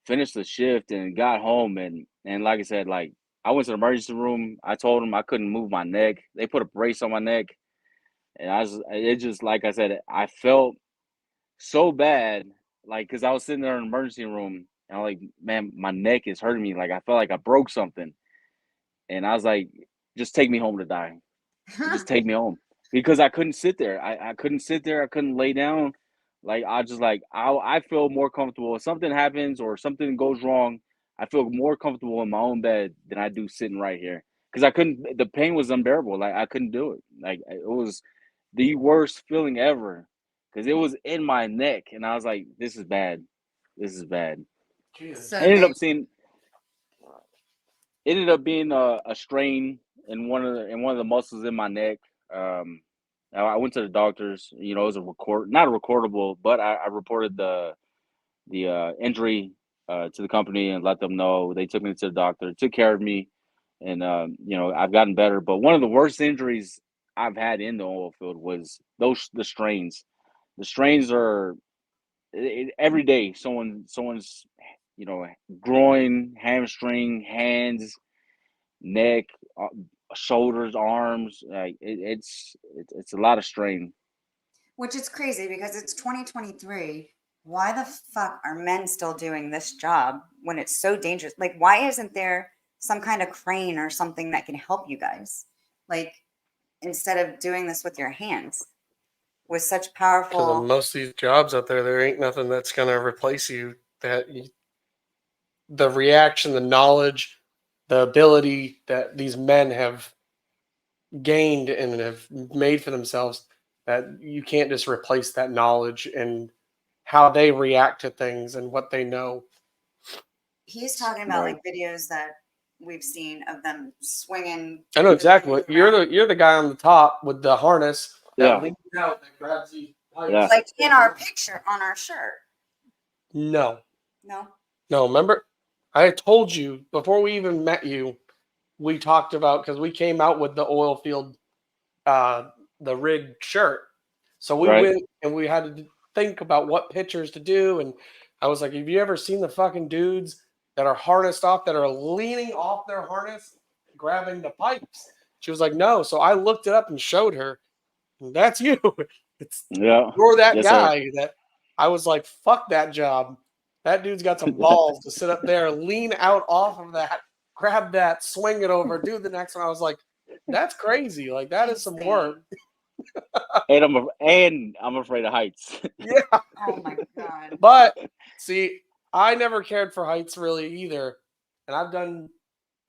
finished the shift, and got home. And like I said, like I went to the emergency room. I told them I couldn't move my neck. They put a brace on my neck, and it just like I said, I felt so bad, like because I was sitting there in the emergency room, and I'm like, man, my neck is hurting me. Like I felt like I broke something, and I was like, just take me home to die. Just take me home because I couldn't sit there. I couldn't sit there. I couldn't lay down. Like I just like I feel more comfortable if something happens or something goes wrong. I feel more comfortable in my own bed than I do sitting right here because I couldn't. The pain was unbearable. Like I couldn't do it. Like it was the worst feeling ever because it was in my neck, and I was like, "This is bad. This is bad." Jesus. So I ended then, up seeing. It ended up being a strain in one of the muscles in my neck. Um, I went to the doctors. You know, it was not a recordable, but I reported the injury to the company and let them know. They took me to the doctor, took care of me, and you know, I've gotten better. But one of the worst injuries I've had in the oil field was the strains. The strains are every day. Someone's you know, groin, hamstring, hands, neck, shoulders, arms. Like it's a lot of strain. Which is crazy because it's 2023. Why the fuck are men still doing this job when it's so dangerous? Like, why isn't there some kind of crane or something that can help you guys? Like, instead of doing this with your hands with such Because on powerful. most of these jobs out there, there ain't nothing that's gonna replace you. The reaction, the knowledge, the ability that these men have gained and have made for themselves, that you can't just replace that knowledge and how they react to things and what they know. He's talking about Right. like videos that we've seen of them swinging I know the exactly things what you're around. the guy on the top with the harness that Yeah. leans out that grabs these Yeah. pipes. Like in our picture on our shirt. No, No. no. Remember, I had told you before we even met you. We talked about because we came out with the oil field, uh, the rig shirt. So we Right. went and we had to think about what pictures to do. And I was like, have you ever seen the fucking dudes that are harnessed off, that are leaning off their harness, grabbing the pipes? She was like, no. So I looked it up and showed her. That's you. It's Yeah. you're that Yes, sir. guy that I was like, fuck that job. That dude's got some balls to sit up there, lean out off of that, grab that, swing it over, do the next one. I was like, that's crazy. Like that is some work. Insane. And I'm afraid of heights. Yeah. Oh my God. But see, I never cared for heights really either. And I've done,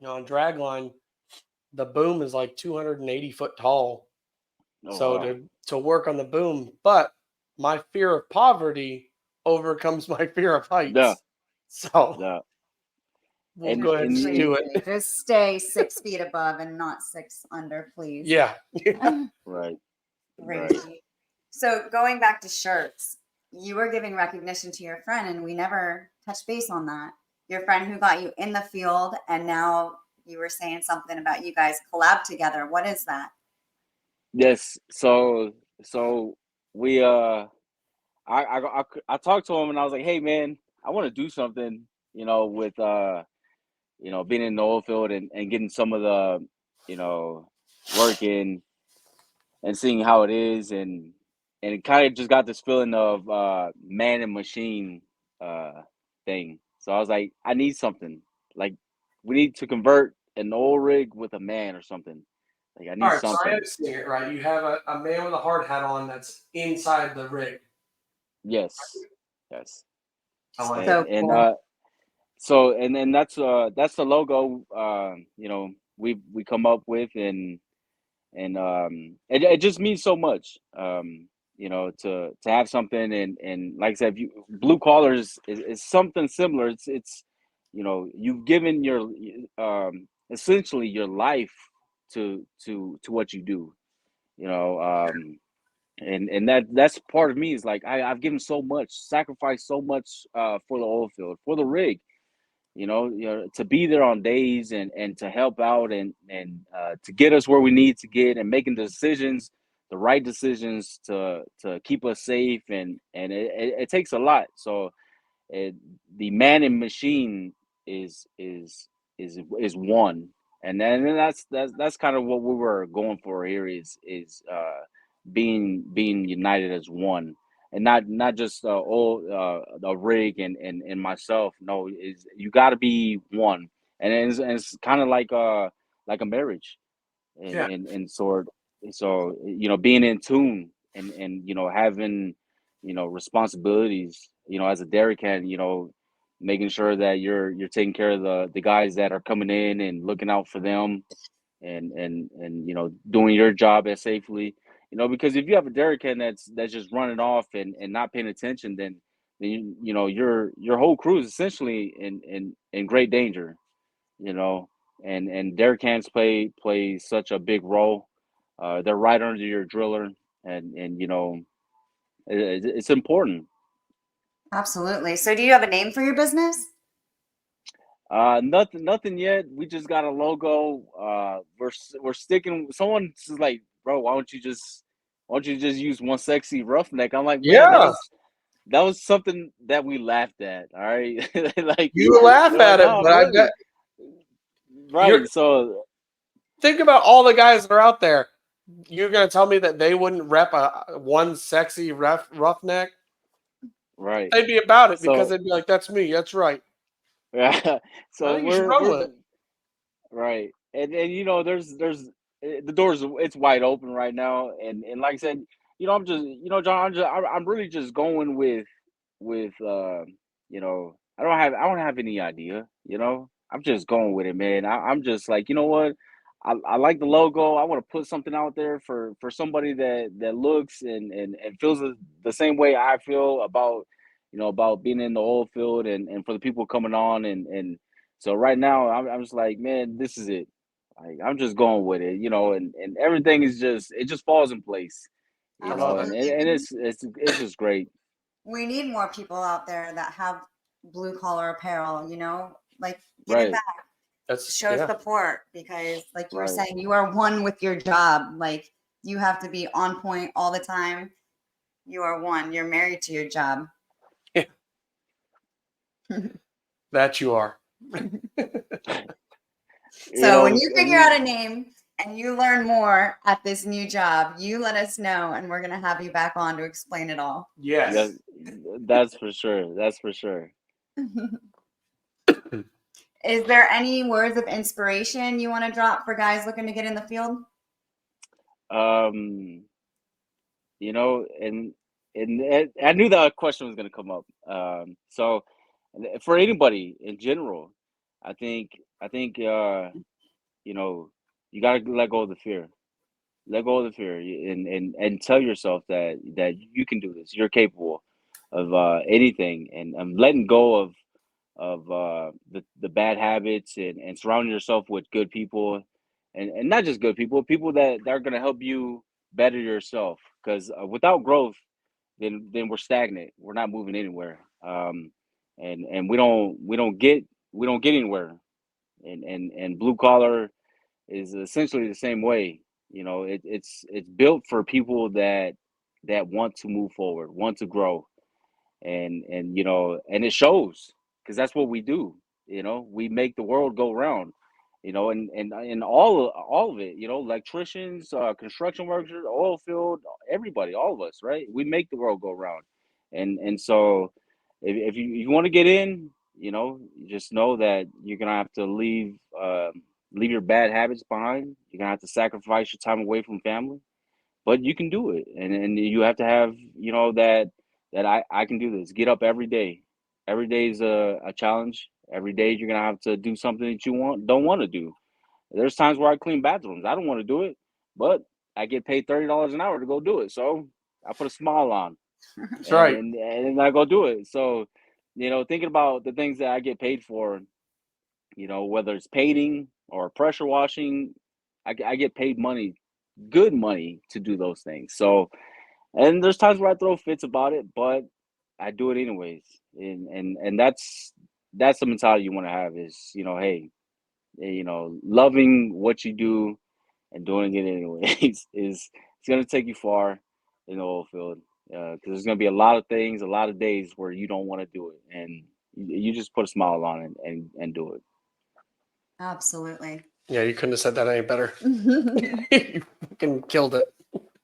on dragline, the boom is like 280 foot tall. Oh So wow. to work on the boom, but my fear of poverty overcomes my fear of Yeah. heights. So Yeah. we'll And go ahead and just do Crazy. it. Just stay 6 feet above and not six under, please. Yeah. right. Right. Crazy. So going back to shirts, you were giving recognition to your friend, and we never touched base on that. Your friend who got you in the field, and now you were saying something about you guys collab together. What is that? Yes. So we I talked to him and I was like, hey man, I want to do something, you know, with you know, being in the oil field and getting some of the, you know, work in and seeing how it is and it kind of just got this feeling of man and machine thing. So I was like, I need something. Like we need to convert an oil rig with a man or something. Like I All need right. So I something. understand it, right? You have a man with a hard hat on that's inside the rig. Yes. Yes. I like And So that. and cool. so and that's the logo you know we come up with and it just means so much you know to have something and like I said if you blue collars is something similar it's you know you've given your essentially your life to what you do you know and that's part of me is like I've given so much sacrificed so much for the oil field for the rig you know to be there on days and to help out and to get us where we need to get and making decisions the right decisions to keep us safe and it takes a lot so it, the man and machine is is one and then that's kind of what we were going for here is being united as one and not just all a rig and myself no is you got to be one and it's kind of like a marriage Yeah. and sort so you know being in tune and you know having you know responsibilities you know as a dairy can you know making sure that you're taking care of the guys that are coming in and looking out for them and you know doing your job as safely you know because if you have a dairy can that's just running off and not paying attention then you know your whole crew is essentially in great danger you know, and their cans play such a big role. They're right under your driller, and you know, it's important. Absolutely. So do you have a name for your business? Nothing yet. We just got a logo. We're sticking. Someone's like, bro, why don't you just use one sexy roughneck? I'm like, man, Yeah, that was something that we laughed at. All right, like you laugh they're like, at it, no, but I bet really, you're right? So think about all the guys that are out there. You're gonna tell me that they wouldn't rep a one sexy roughneck? right, They'd be about it because so they'd be like, "That's me. That's right." I so think you should run we're with it. right, and there's the doors. It's wide open right now, and like I said, I'm just John, I'm really just going with I don't have any idea. I'm just going with it, man. I'm just like, you know what, I like the logo. I want to put something out there for somebody that looks and feels the same way I feel about about being in the oil field and for the people coming on and so right now I'm just like, man, this is it. Like, I'm just going with it, and everything is it just falls in place, I love it. and Absolutely. it's just great. We need more people out there that have blue collar apparel, like give it Right, back, That's show yeah. support because like you were right. saying, you are one with your job. Like you have to be on point all the time. You are one. You're married to your job. That you are. So when you figure And out a name and you learn more at this new job, you let us know and we're gonna have you back on to explain it all. that, Yes. that's for sure. That's for sure. Is there any words of inspiration you want to drop for guys looking to get in the field? Um, and I knew that question was going to come up. So for anybody in general, I think you got to let go of the fear. Let go of the fear and tell yourself that you can do this. You're capable of anything, and letting go of the bad habits and surrounding yourself with good people, and not just good people, people that are going to help you better yourself. Because without growth, then we're stagnant. We're not moving anywhere. And we don't get anywhere. And blue collar is essentially the same way. It's built for people that want to move forward, want to grow, and it shows because that's what we do. We make the world go round. And all of it. Electricians, construction workers, oil field, everybody, all of us, right? We make the world go round. And so if you want to get in, you just know that you're gonna have to leave your bad habits behind. You're gonna have to sacrifice your time away from family, but you can do it. And you have to have that I can do this. Get up every day. Every day is a challenge. Every day you're gonna have to do something that you don't want to do. There's times where I clean bathrooms. I don't want to do it, but I get paid $30 an hour to go do it. So I put a smile on That's and right. and, and I go do it. So thinking about the things that I get paid for, whether it's painting or pressure washing, I get paid money, good money to do those things. So, and there's times where I throw fits about it, but I do it anyways. And that's the mentality you want to have is, hey, loving what you do and doing it anyways is it's gonna take you far in the oil field. Because there's gonna be a lot of things, a lot of days where you don't want to do it, and you just put a smile on it and do it. Absolutely. Yeah, you couldn't have said that any better. You fucking killed it.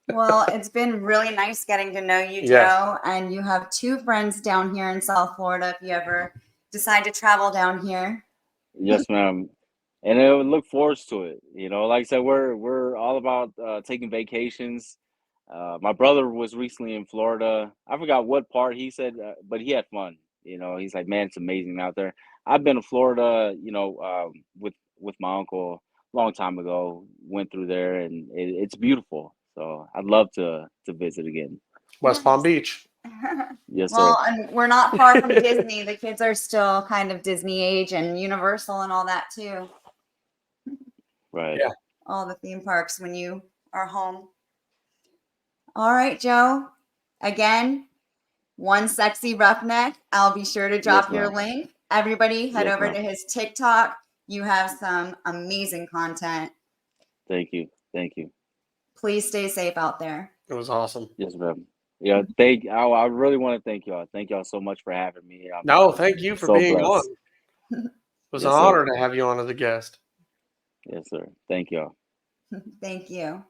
Well, it's been really nice getting to know you, Yes. Joe. And you have two friends down here in South Florida if you ever decide to travel down here. Yes, ma'am. And I would look forward to it. Like I said, we're all about taking vacations. My brother was recently in Florida. I forgot what part he said, but he had fun. He's like, man, it's amazing out there. I've been to Florida, with my uncle a long time ago. Went through there, and it's beautiful. So I'd love to visit again. West Palm Nice. Beach. Yes, sir. Well, and we're not far from Disney. The kids are still kind of Disney age and Universal and all that too. Right. Yeah. All the theme parks when you are home. All right, Joe. Again, one sexy roughneck. I'll be sure to Yes, drop your ma'am. link Everybody head Yes, over ma'am. to his TikTok. You have some amazing content. Thank you. Thank you. Please stay safe out there. It was awesome. Yes, ma'am. Yeah, I really want to thank y'all. Thank y'all so much for having me. No, thank you for so being on. blessed. It was Yes, an sir. honor to have you on as a guest. Yes, sir. Thank y'all. Thank you.